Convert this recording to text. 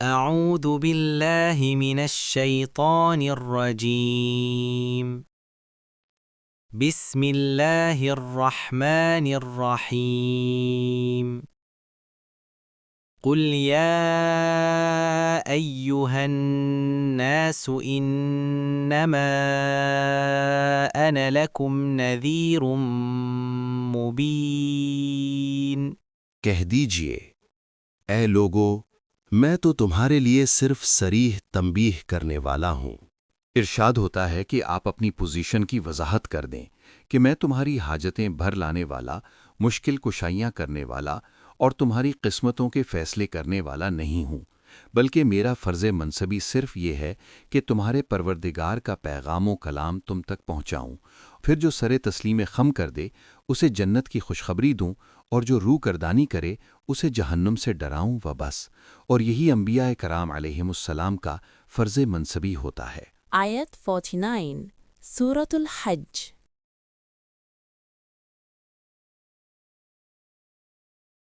أعوذ بالله من الشيطان الرجيم بسم الله الرحمن الرحيم قل يا أيها الناس إنما أنا لكم نذير مبين कह दीजिए, ए लोगो, मैं तो तुम्हारे लिए सिर्फ सरीह तंबीह करने वाला हूँ। इरशाद होता है कि आप अपनी पोजीशन की वजाहत कर दें कि मैं तुम्हारी हाजतें भर लाने वाला, मुश्किल कुशाइयाँ करने वाला और तुम्हारी किस्मतों के फैसले करने वाला नहीं हूँ, बल्कि मेरा फ़र्ज़ मनसबी सिर्फ ये है कि तुम्हारे परवरदिगार का पैगाम कलाम तुम तक पहुँचाऊँ, फिर जो सरे तस्लीम खम कर दे उसे जन्नत की खुशखबरी दूँ और जो रूह करदानी करे उसे जहन्नुम से डराऊँ व बस। और यही अंबिया कराम अलैहिमुस्सलाम का फ़र्ज़ मनसबी होता है। Ayat 49, Suratul Hajj.